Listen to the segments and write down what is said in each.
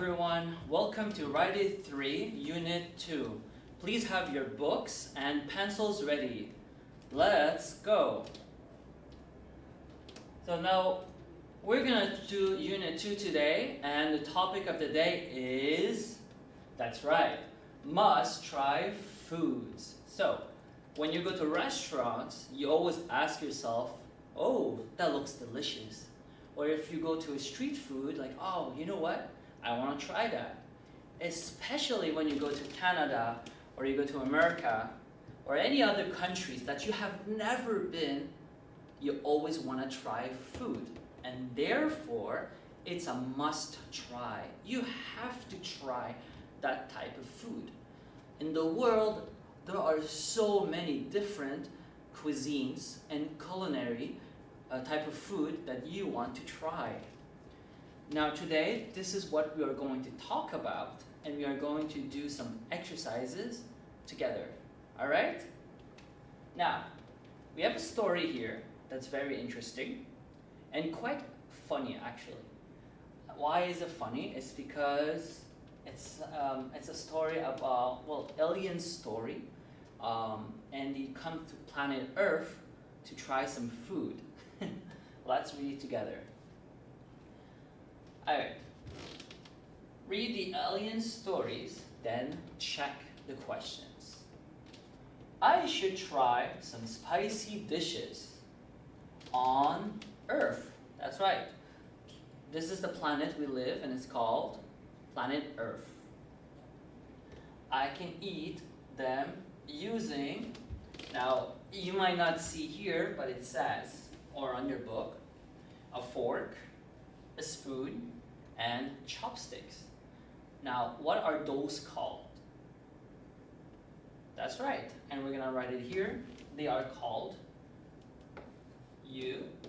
everyone, welcome to Write 3, Unit 2. Please have your books and pencils ready. Let's go! So now, we're gonna do Unit 2 today, and the topic of the day is, that's right, must-try foods. So, when you go to restaurants, you always ask yourself, oh, that looks delicious. Or if you go to a street food, like, oh, you know what? I want to try that. Especially when you go to Canada, or you go to America, or any other countries that you have never been, you always want to try food. And therefore, it's a must try. You have to try that type of food. In the world, there are so many different cuisines and culinary type of food that you want to try. Now today, this is what we are going to talk about, and we are going to do some exercises together. Alright? Now, we have a story here that's very interesting and quite funny actually. Why is it funny? It's because it's a story about, well, alien story, and they come to planet Earth to try some food. Let's read it together. Alright. Read the alien stories, then check the questions. I should try some spicy dishes on Earth. That's right. This is the planet we live, and it's called Planet Earth. I can eat them using, now you might not see here, but it says, or on your book, a fork, a spoon, and chopsticks. Now, what are those called? That's right, and we're gonna write it here. They are called utensils.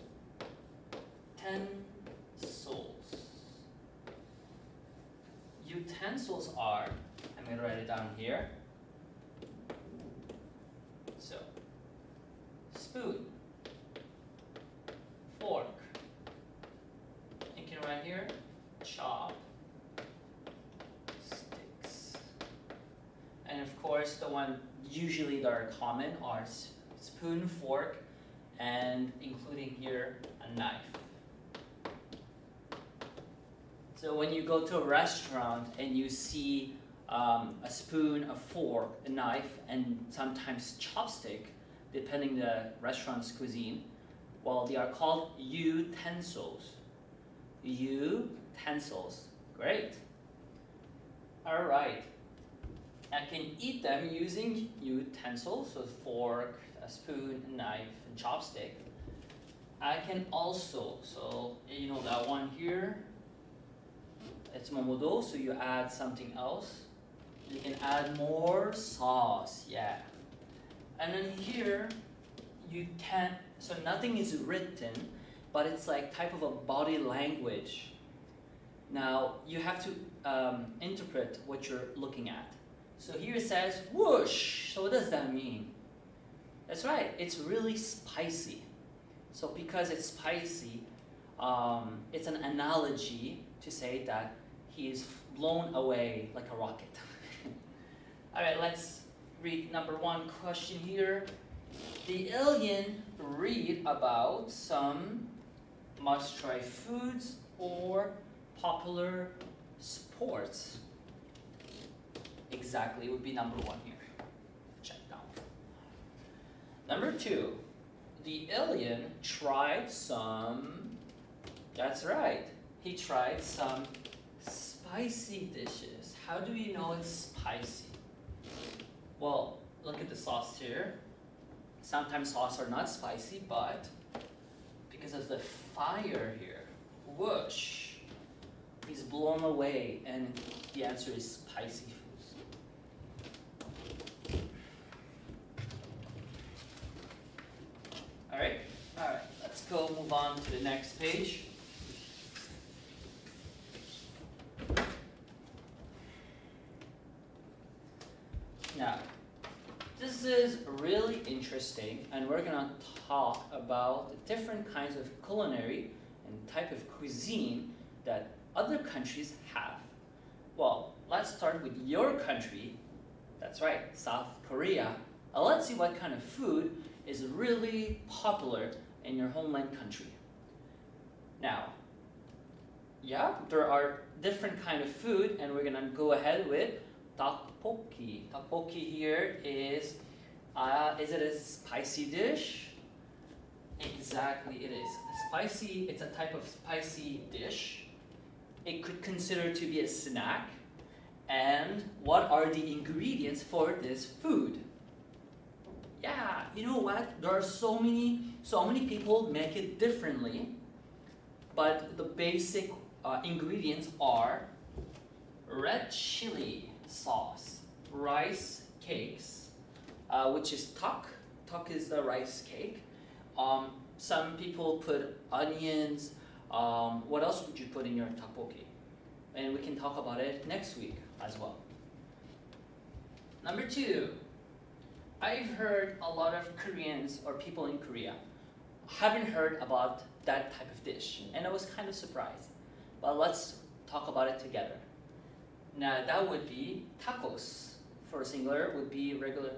Utensils are, I'm gonna write it down here. So, spoon, fork, you can write here, chop, sticks. And of course, the one usually that are common are spoon, fork, and including here, a knife. So when you go to a restaurant and you see a spoon, a fork, a knife, and sometimes chopstick, depending the restaurant's cuisine, well, they are called utensils. Utensils. Great. All right. I can eat them using utensils, so fork, a spoon, a knife, and chopstick. I can also, so you know that one here, it's momodo, so you add something else. You can add more sauce, yeah. And then here, you can't, so nothing is written, but it's like type of a body language. Now, you have to interpret what you're looking at. So here it says, whoosh, so what does that mean? That's right, it's really spicy. So because it's spicy, it's an analogy to say that he is blown away like a rocket. All right, let's read number one question here. The alien read about some must-try foods or popular sports. Exactly, would be number one here. Check down. Number two, the alien tried some, that's right, he tried some spicy dishes. How do you know it's spicy? Well, look at the sauce here. Sometimes sauce are not spicy, but because of the fire here, whoosh, he's blown away, and the answer is spicy foods. All right, let's go move on to the next page. Now, this is really interesting, and we're gonna talk about the different kinds of culinary and type of cuisine that other countries have. Well, let's start with your country. That's right, South Korea. Let's see what kind of food is really popular in your homeland country. Now, yeah, there are different kind of food, and we're gonna go ahead with tteokbokki. Tteokbokki here is it a spicy dish? Exactly, it is. Spicy, it's a type of spicy dish. It could consider to be a snack. And what are the ingredients for this food? Yeah, you know what? There are so many people make it differently, but the basic ingredients are red chili sauce, rice cakes, which is tok. Tok is the rice cake. Some people put onions. What else would you put in your tteokbokki? And we can talk about it next week as well. Number 2, I've heard a lot of Koreans or people in Korea haven't heard about that type of dish, and I was kind of surprised. But let's talk about it together. Now that would be tacos. For singular would be regular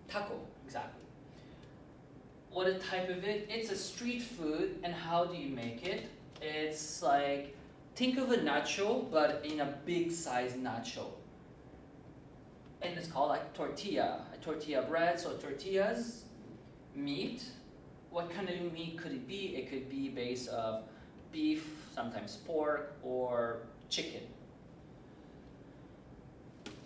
taco, exactly. What a type of it? It's a street food, and how do you make it? It's like, think of a nacho, but in a big size nacho. And it's called like tortilla, a tortilla bread, so tortillas, meat. What kind of meat could it be? It could be based of beef, sometimes pork, or chicken.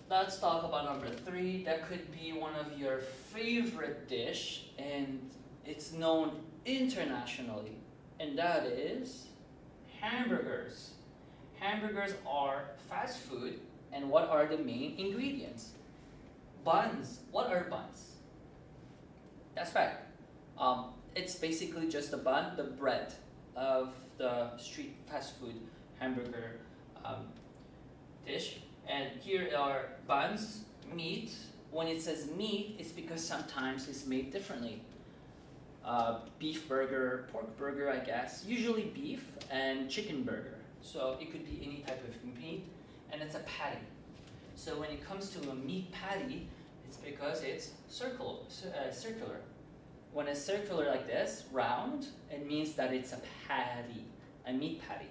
Let's talk about number 3. That could be one of your favorite dish, and it's known internationally, and that is hamburgers. Hamburgers are fast food, and what are the main ingredients? Buns. What are buns? That's right. It's basically just the bun, the bread of the street fast food hamburger dish. And here are buns, meat. When it says meat, it's because sometimes it's made differently. Beef burger, pork burger, I guess. Usually beef and chicken burger. So it could be any type of meat, and it's a patty. So when it comes to a meat patty, it's because it's circular. When it's circular like this, round, it means that it's a patty, a meat patty.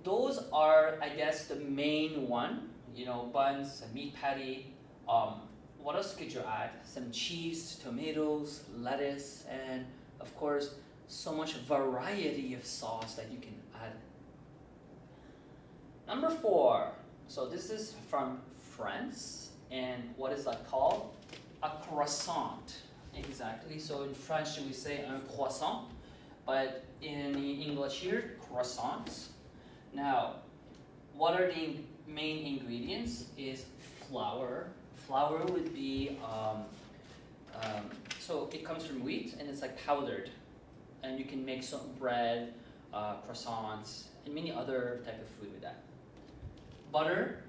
Those are, I guess, the main one. You know, buns, a meat patty. What else could you add? Some cheese, tomatoes, lettuce, and of course, so much variety of sauce that you can add. Number 4. So this is from France, and what is that called? A croissant. Exactly. So in French we say un croissant, but in English here, croissants. Now, what are the main ingredients? Is flour. Flour would be so it comes from wheat, and it's like powdered, and you can make some bread, croissants, and many other type of food with that. Butter,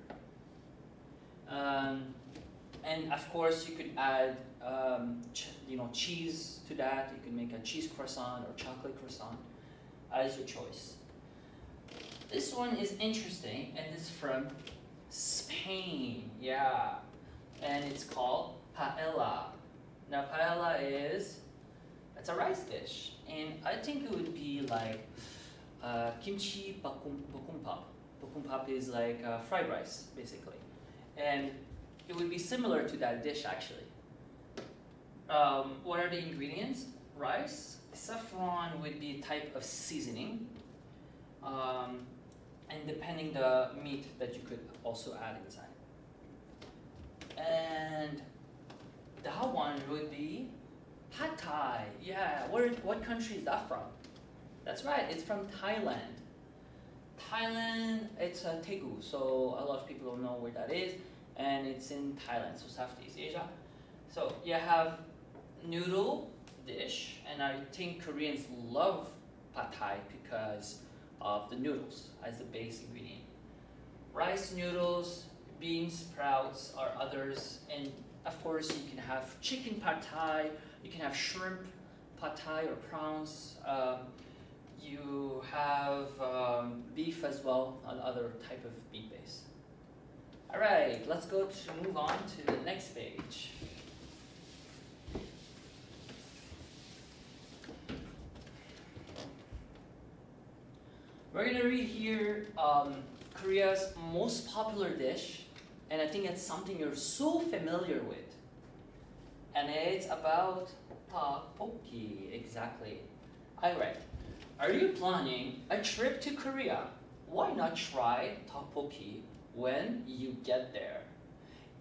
and of course you could add cheese to that. You can make a cheese croissant or chocolate croissant as your choice. This one is interesting, and it's from Spain. Yeah, and it's called paella. Now paella it's a rice dish, and I think it would be like kimchi bokumpap. Bokumpap is like fried rice, basically, and it would be similar to that dish actually. What are the ingredients? Rice, saffron would be a type of seasoning, and depending the meat that you could also add inside. And that one would be pad thai. Yeah, what country is that from? That's right, it's from Thailand. Thailand, it's a Daegu, so a lot of people don't know where that is, and it's in Thailand, so Southeast Asia. So you have noodle dish, and I think Koreans love pad thai because of the noodles as the base ingredient. Rice noodles, bean sprouts are others, and of course you can have chicken pad thai, you can have shrimp pad thai or prawns. You have beef as well, another type of beef base. All right, let's move on to the next page. We're gonna read here Korea's most popular dish, and I think it's something you're so familiar with. And it's about tteokbokki, exactly. Alright, are you planning a trip to Korea? Why not try tteokbokki when you get there?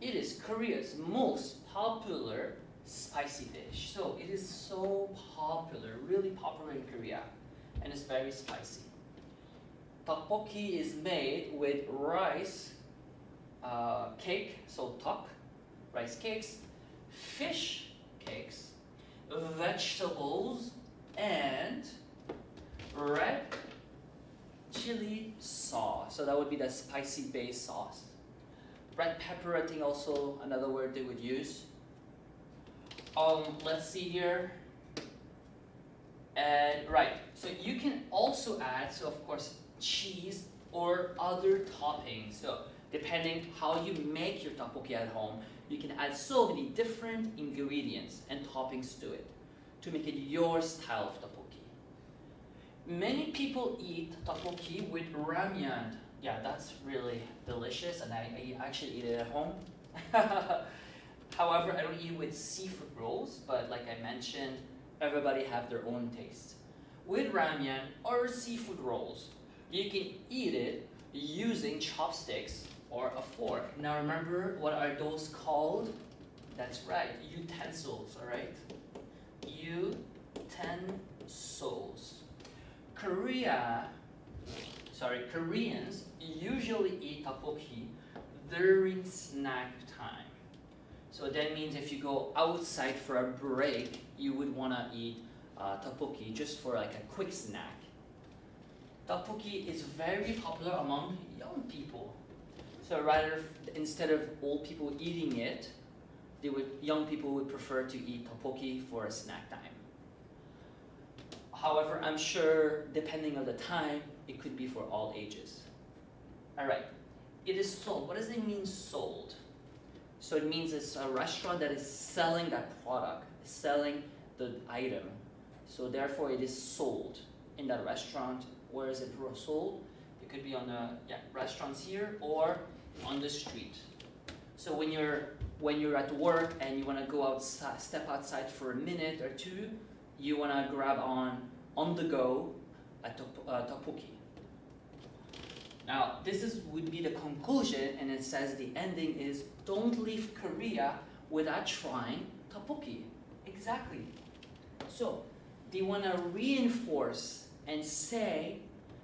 It is Korea's most popular spicy dish. So it is so popular, really popular in Korea, and it's very spicy. Tteokbokki is made with rice cake, so tok, rice cakes, fish cakes, vegetables, and red chili sauce. So that would be the spicy base sauce. Red pepper, I think also another word they would use. Let's see here. And right, so you can also add, so of course, cheese or other toppings. So depending how you make your tteokbokki at home, you can add so many different ingredients and toppings to it to make it your style of tteokbokki. Many people eat tteokbokki with ramyeon. Yeah, that's really delicious, and I actually eat it at home. However, I don't eat it with seafood rolls, but like I mentioned, everybody have their own taste. With ramyeon or seafood rolls, you can eat it using chopsticks or a fork. Now remember, what are those called? That's right, utensils, alright? Utensils. Koreans usually eat tteokbokki during snack time. So that means if you go outside for a break, you would want to eat tteokbokki just for like a quick snack. Tteokbokki is very popular among young people. So rather, instead of old people eating it, young people would prefer to eat tteokbokki for a snack time. However, I'm sure depending on the time, it could be for all ages. Alright, it is sold. What does it mean sold? So it means it's a restaurant that is selling that product, selling the item. So therefore it is sold in that restaurant. Where is it sold? It could be on the restaurants here or on the street. So when you're at work and you want to go outside, step outside for a minute or two, you want to grab on the go a tteokbokki. Now this would be the conclusion, and it says the ending is don't leave Korea without trying tteokbokki. Exactly. So they want to reinforce and say,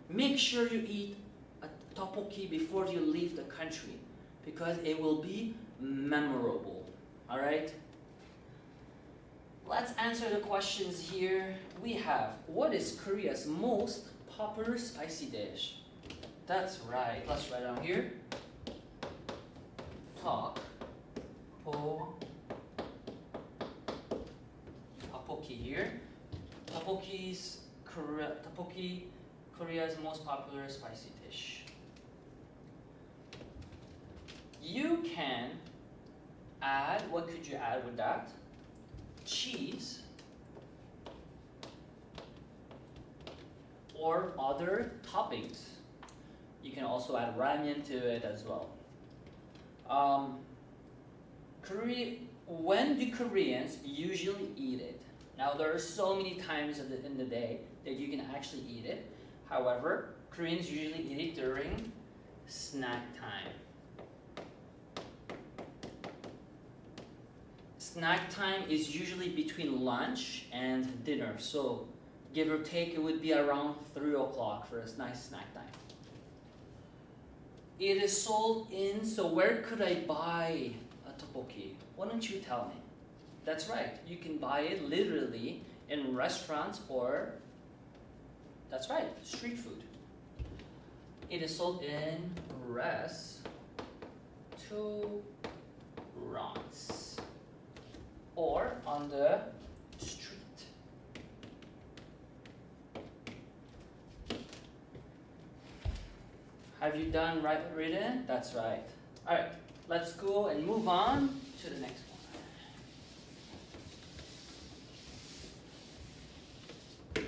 make sure you eat a tteokbokki before you leave the country, because it will be memorable. All right? Let's answer the questions here. We have, what is Korea's most popular spicy dish? That's right. Let's write down here. Tteokbokki here. Tteokbokki, Korea's most popular spicy dish. You can add, what could you add with that? Cheese or other toppings. You can also add ramyeon to it as well. When do Koreans usually eat it? Now there are so many times in the day that you can actually eat it. However, Koreans usually eat it during snack time. Snack time is usually between lunch and dinner. So give or take, it would be around 3 o'clock for a nice snack time. It is sold in, so where could I buy a tteokbokki? Why don't you tell me? That's right, you can buy it literally in restaurants or, that's right, street food. It is sold in restaurants or on the street. Have you done written? That's right. All right, let's go and move on to the next one.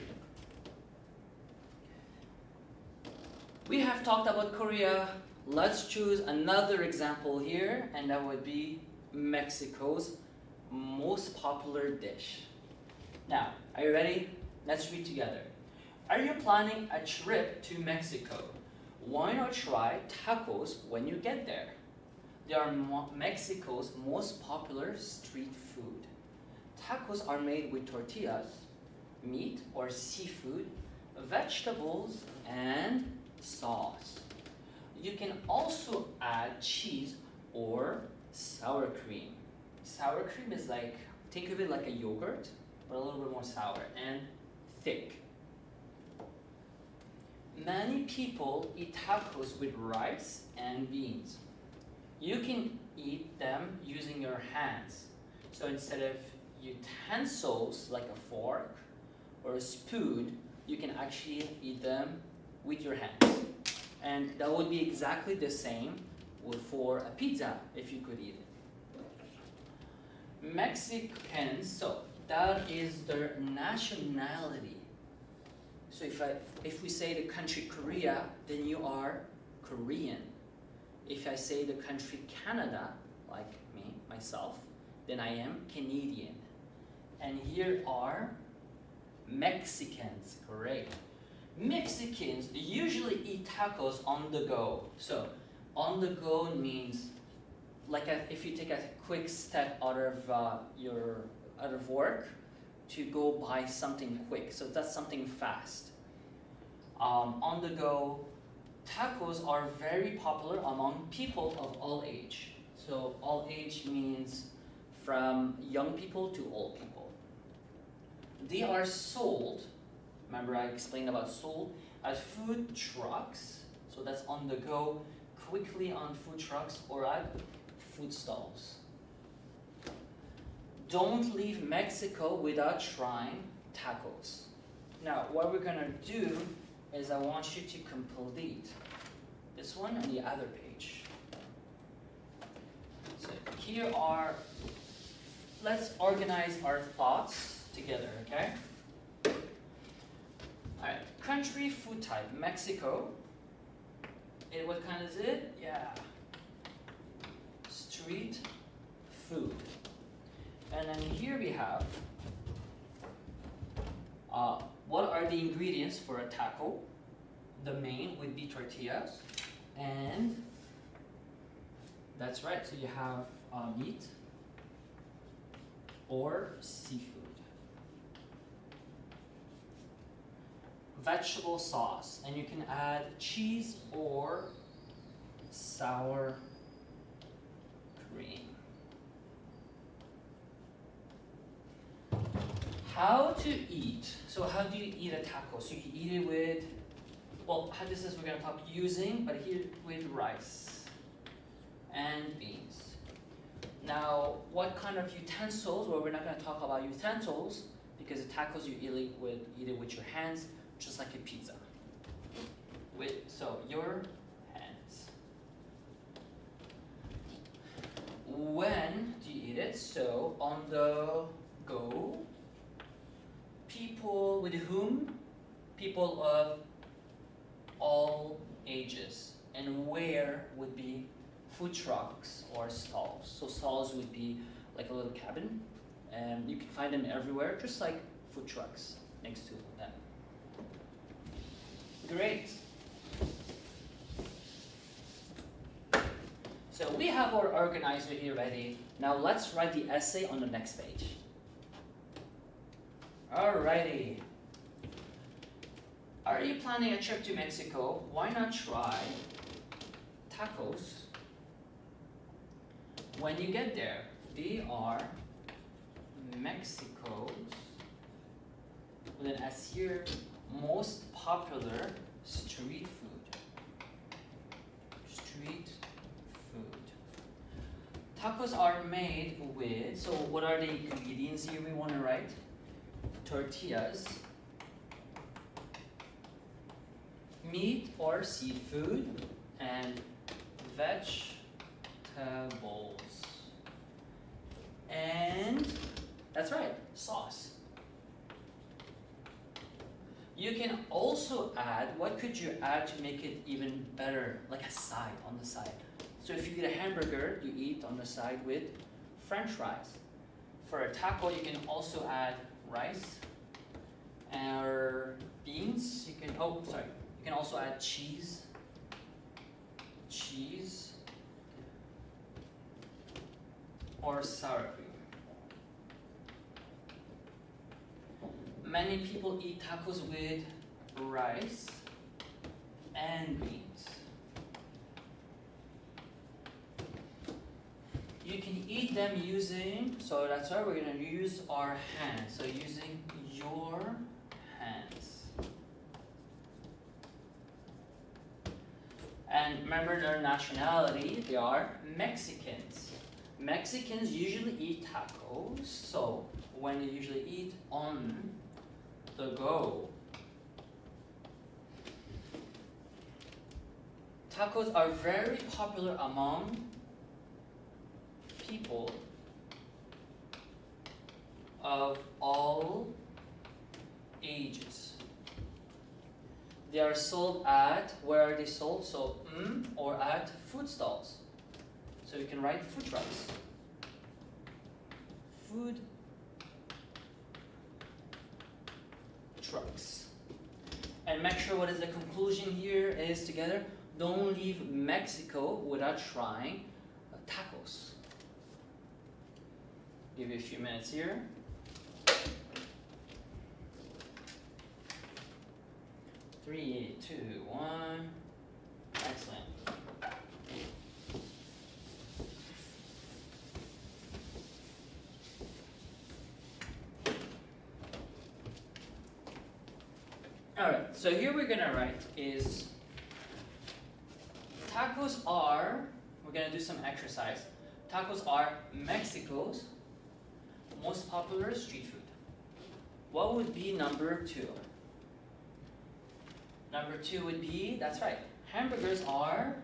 We have talked about Korea. Let's choose another example here, and that would be Mexico's most popular dish. Now, are you ready? Let's read together. Are you planning a trip to Mexico? Why not try tacos when you get there? They are Mexico's most popular street food. Tacos are made with tortillas, meat or seafood, vegetables, and sauce. You can also add cheese or sour cream. Sour cream is like, think of it like a yogurt, but a little bit more sour and thick. Many people eat tacos with rice and beans. You can eat them using your hands. So instead of utensils like a fork or a spoon, you can actually eat them with your hands. And that would be exactly the same for a pizza if you could eat it. Mexicans, so that is their nationality. So if we say the country Korea, then you are Korean. If I say the country Canada, like me, myself, then I am Canadian. And here are Mexicans, great. Mexicans usually eat tacos on the go. So on the go means like if you take a quick step out of work to go buy something quick. So that's something fast. On the go, tacos are very popular among people of all age. So all age means from young people to old people. They are sold, remember I explained about sold, at food trucks. So that's on the go, quickly on food trucks or at food stalls. Don't leave Mexico without trying tacos. Now, what we're gonna do is I want you to complete this one and the other page. So here are, let's organize our thoughts together, okay? All right, country food type, Mexico. And what kind is it? Yeah, street food. And then here we have, what are the ingredients for a taco? The main would be tortillas, and that's right, so you have meat or seafood. Vegetable sauce, and you can add cheese or sour cream. How to eat. So how do you eat a taco? So you can eat it with, well, this is we're going to talk using, but here with rice and beans. Now, what kind of utensils? Well, we're not going to talk about utensils because the tacos you eat it with your hands, just like a pizza. So your hands. When do you eat it? So on the go. People with whom? People of all ages. And where would be food trucks or stalls. So stalls would be like a little cabin, and you can find them everywhere, just like food trucks next to them. Great. So we have our organizer here ready. Now let's write the essay on the next page. Alrighty. Are you planning a trip to Mexico? Why not try tacos when you get there? They are Mexico's, with an S here, most popular street food. Street food. Tacos are made with, so what are the ingredients here we want to write? Tortillas, meat or seafood, and vegetables. And that's right, sauce. You can also add, what could you add to make it even better? Like a side on the side. So if you eat a hamburger, you eat on the side with French fries. For a taco, you can also add rice or beans. You can, you can also add cheese. Or sour cream. Many people eat tacos with rice and beans. You can eat them using, so that's why we're going to use our hands. So using your hands. And remember their nationality, they are Mexicans. Mexicans usually eat tacos, so when they usually eat on the go. Tacos are very popular among people of all ages. They are sold at, where are they sold? So, or at food stalls. So you can write food trucks. Food trucks. And make sure what is the conclusion here is together. Don't leave Mexico without trying tacos. Give you a few minutes here. 3, 2, 1. Excellent. Alright, so here we're gonna write is tacos are, we're gonna do some exercise. Tacos are Mexico's most popular street food. What would be number 2? Number 2 would be, that's right, hamburgers are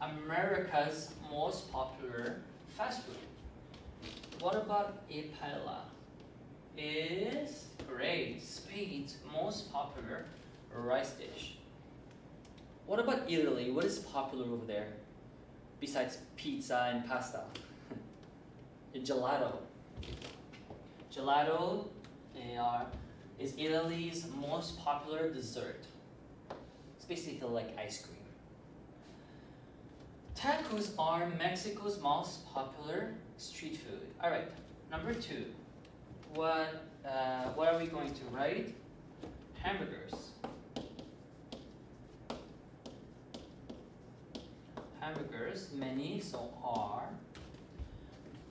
America's most popular fast food. What about a paella? Is great, Spain's most popular rice dish. What about Italy? What is popular over there besides pizza and pasta? Gelato. Gelato is Italy's most popular dessert. It's basically like ice cream. Tacos are Mexico's most popular street food. All right, number 2. What are we going to write? Hamburgers. Hamburgers, many, so are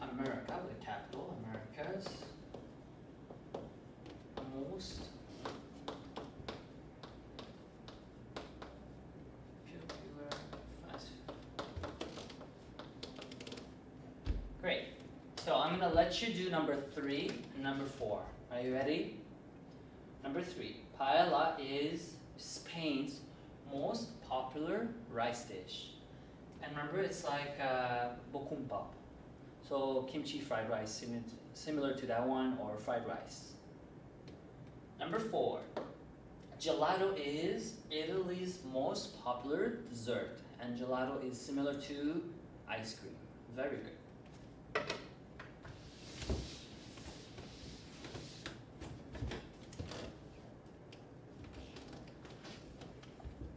America with a capital, America's most popular fast food. Great. So I'm going to let you do number 3 and number 4. Are you ready? Number 3. Paella is Spain's most popular rice dish. And remember, it's like bokumbap. So kimchi fried rice, similar to that one, or fried rice. Number 4. Gelato is Italy's most popular dessert. And gelato is similar to ice cream. Very good.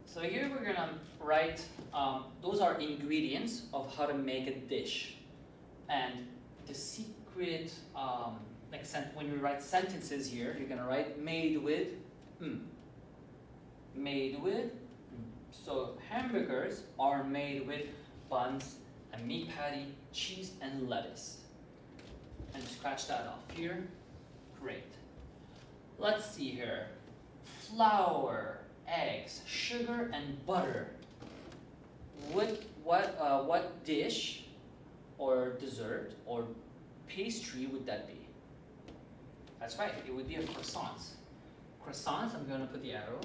So here we're gonna write, those are ingredients of how to make a dish. And the secret, when you write sentences here, you're gonna write made with, made with. So hamburgers are made with buns, a meat patty, cheese, and lettuce. And scratch that off here. Great. Let's see here. Flour, eggs, sugar, and butter. What dish or dessert or pastry would that be? That's right, it would be a croissants. Croissants, I'm going to put the arrow.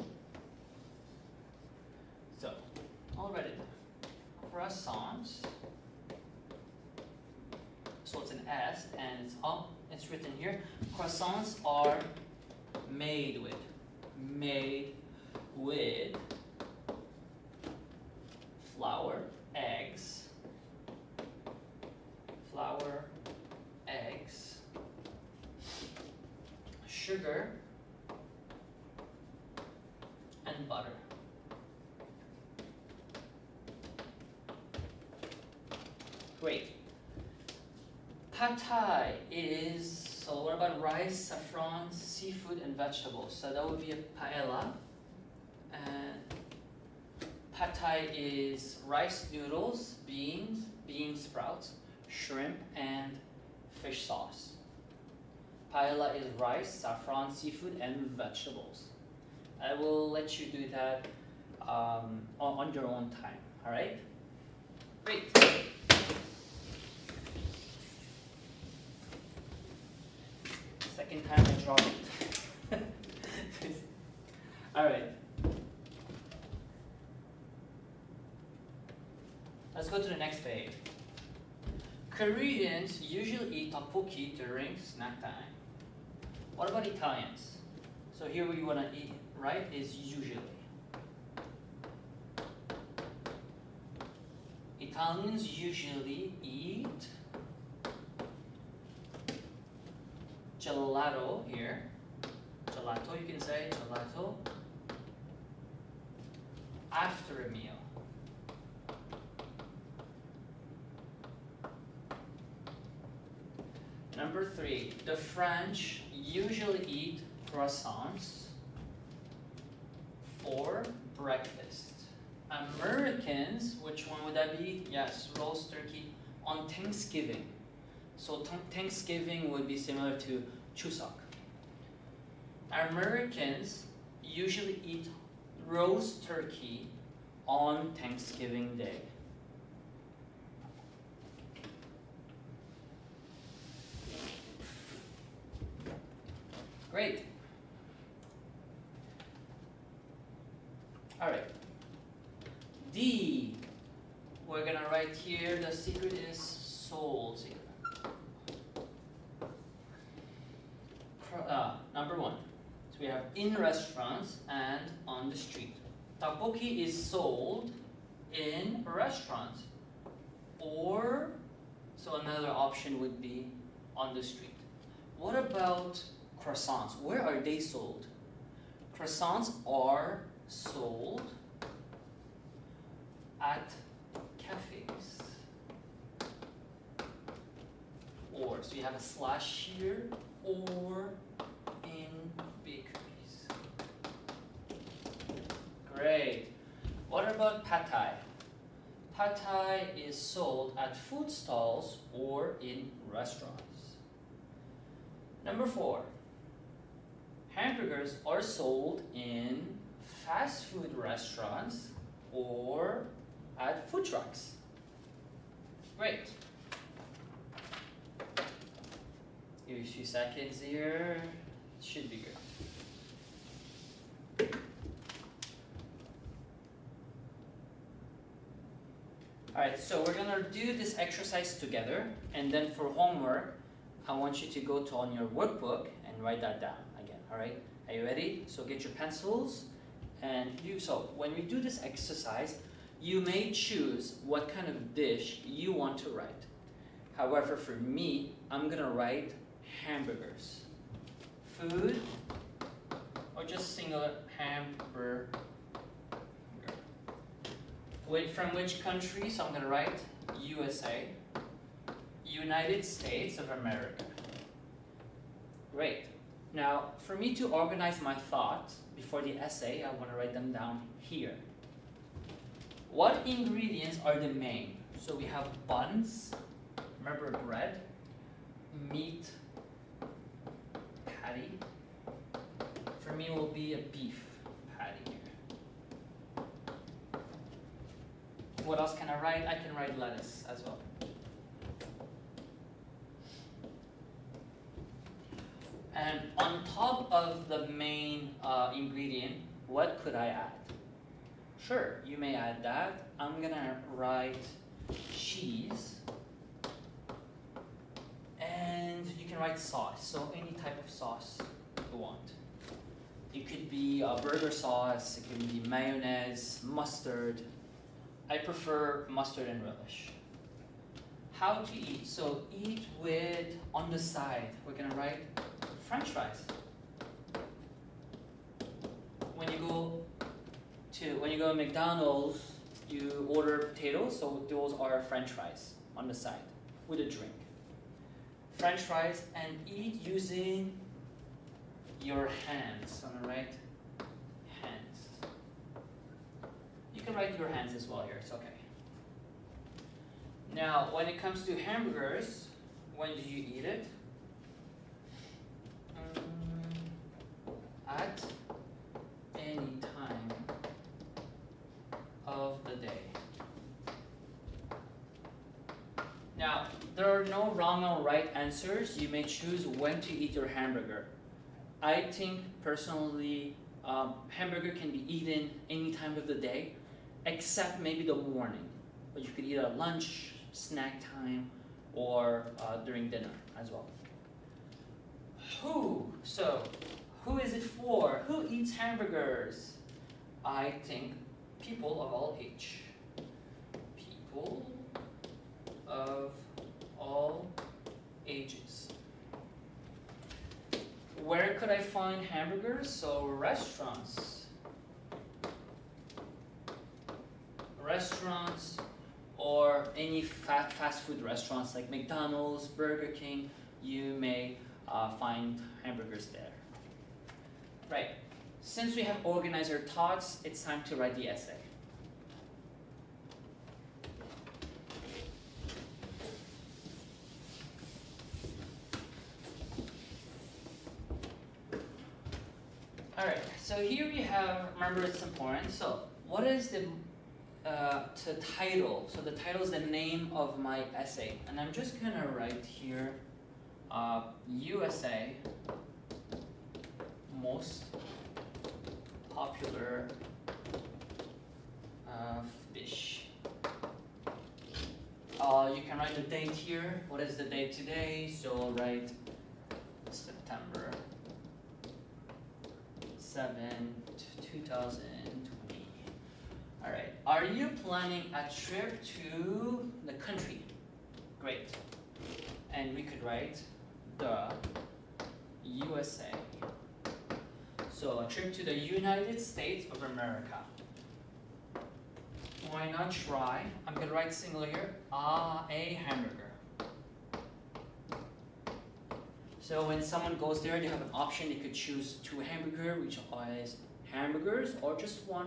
So, I'll write it down. Croissants. So it's an S and it's up. It's written here. Croissants are made with flour, eggs, sugar, and butter. Great. Pad Thai is, so what about rice, saffron, seafood, and vegetables? So that would be a paella. And Pad Thai is rice noodles, bean sprouts, shrimp, and fish sauce. Paella is rice, saffron, seafood, and vegetables. I will let you do that on your own time, all right? Great. Second time I draw it. All right. Let's go to the next page. Koreans usually eat tteokbokki during snack time. What about Italians? So here what you want to eat, right, is usually. Italians usually eat gelato here. Gelato, you can say gelato after a meal. Number 3, the French usually eat croissants for breakfast. Americans, which one would that be? Yes, roast turkey on Thanksgiving. So Thanksgiving would be similar to Chuseok. Americans usually eat roast turkey on Thanksgiving Day. Great. All right. D. We're gonna write here. The secret is sold. Number 1. So we have in restaurants and on the street. Tteokbokki is sold in restaurants, or so another option would be on the street. What about croissants? Where are they sold? Croissants are sold at cafes. Or, so you have a slash here, or in bakeries. Great. What about Pad Thai? Pad Thai is sold at food stalls or in restaurants. Number 4. Hamburgers are sold in fast food restaurants or at food trucks. Great. Give you a few seconds here. It should be good. Alright, so we're gonna do this exercise together, and then for homework, I want you to go to on your workbook and write that down again, alright? Are you ready? So get your pencils and so when we do this exercise, you may choose what kind of dish you want to write. However, for me, I'm gonna write hamburgers. Food, or just singular hamburger. From which country? So I'm gonna write USA. United States of America. Great. Now, for me to organize my thoughts before the essay, I want to write them down here. What ingredients are the main? So we have buns, remember bread, meat patty. For me, it will be a beef patty here. What else can I write? I can write lettuce as well. And on top of the main ingredient, what could I add? Sure, you may add that. I'm gonna write cheese. And you can write sauce, so any type of sauce you want. It could be a burger sauce, it can be mayonnaise, mustard. I prefer mustard and relish. How to eat? So eat with, on the side, we're gonna write French fries. When you go to McDonald's, you order potatoes, so those are French fries on the side with a drink. French fries, and eat using your hands. On the right, hands. You can write your hands as well here, it's okay. Now, when it comes to hamburgers, when do you eat it? At any time of the day. Now, there are no wrong or right answers. You may choose when to eat your hamburger. I think personally, hamburger can be eaten any time of the day, except maybe the morning. But you could eat at lunch, snack time, or during dinner as well. Who? So, who is it for? Who eats hamburgers? I think people of all age. People of all ages. Where could I find hamburgers? So restaurants. Restaurants or any fast food restaurants like McDonald's, Burger King, you may find hamburgers there. Right. Since we have organized our thoughts, it's time to write the essay. Alright, so here we have, remember it's important, so what is the title? So the title is the name of my essay, and I'm just gonna write here USA most popular fish. You can write the date here. What is the date today? So I'll write September 7th, 2020. Alright, are you planning a trip to the country? Great. And we could write the USA. So a trip to the United States of America. Why not try? I'm going to write singular here. A hamburger. So when someone goes there, they have an option. They could choose 2 hamburgers, which is hamburgers, or just one.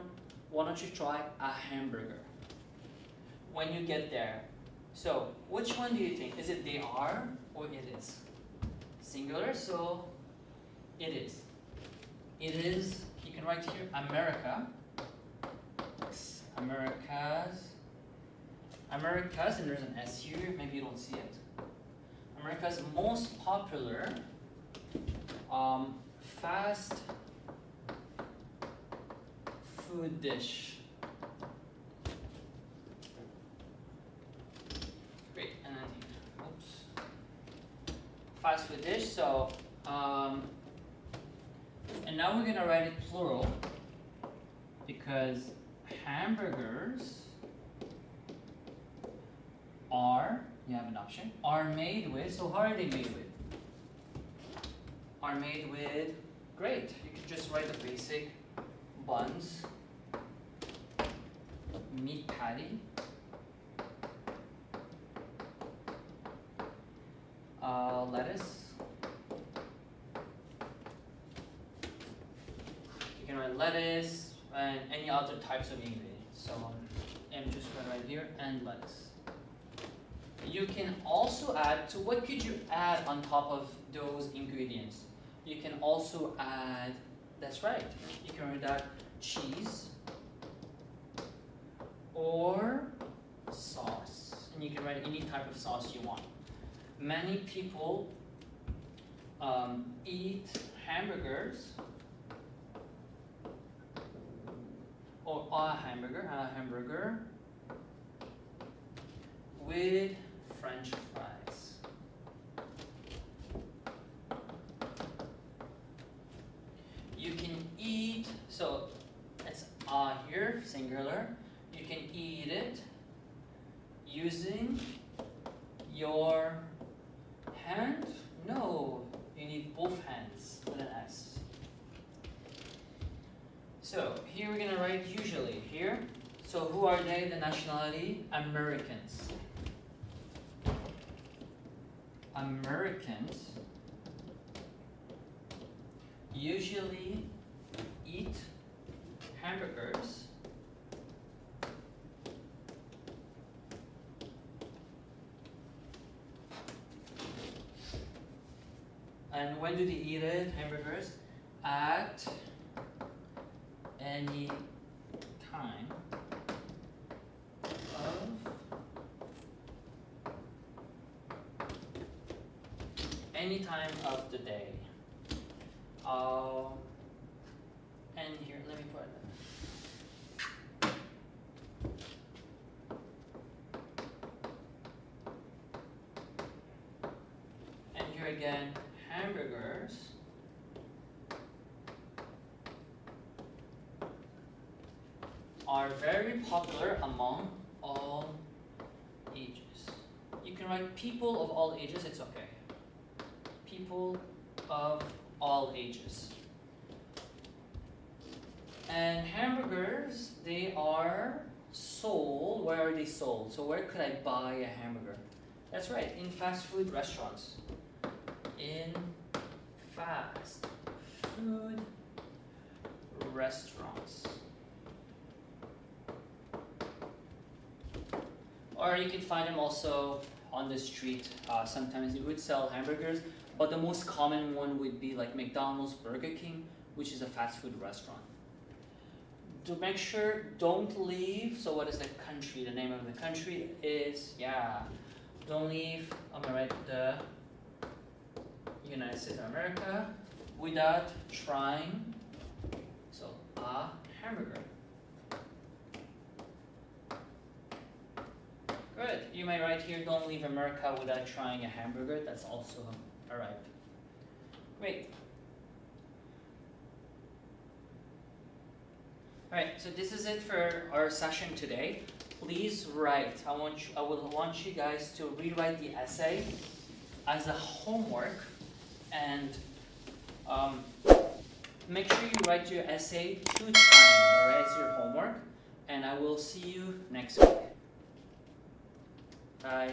Why don't you try a hamburger? When you get there. So which one do you think? Is it they are or it is? Singular, so it is. It is, you can write here, America. America's, and there's an S here, maybe you don't see it. America's most popular fast food dish. Great, and then, oops. Fast food dish, so, and now we're gonna write it plural because hamburgers are, you have an option, are made with, so how are they made with? Are made with, great, you can just write the basic buns, meat patty, lettuce, you can write lettuce and any other types of ingredients. So I'm just going to write here and lettuce. You can also add, so what could you add on top of those ingredients? You can also add, that's right, you can write that cheese or sauce. And you can write any type of sauce you want. Many people eat hamburgers, or a hamburger with French fries. You can eat, so it's here, singular. You can eat it using your hand? No, you need both hands with an S. So here we're going to write usually here. So who are they? The nationality? Americans. Americans usually eat hamburgers and when do they eat it? Hamburgers at any time of any time of the day. And here, let me put it. And here again, hamburgers are very popular among all ages. You can write people of all ages, it's okay. People of all ages. And hamburgers, they are sold. Where are they sold? So where could I buy a hamburger? That's right, in fast food restaurants. In fast food restaurants. Or you can find them also on the street. Sometimes they would sell hamburgers, but the most common one would be like McDonald's, Burger King, which is a fast food restaurant. To make sure, don't leave. So what is the country? The name of the country is, don't leave, I'm gonna write the United States of America without trying, so a hamburger. Good. You may write here, don't leave America without trying a hamburger. That's also alright. Great. Alright, so this is it for our session today. Please write. I will want you guys to rewrite the essay as a homework, and make sure you write your essay 2 times, alright, as your homework, and I will see you next week. Bye.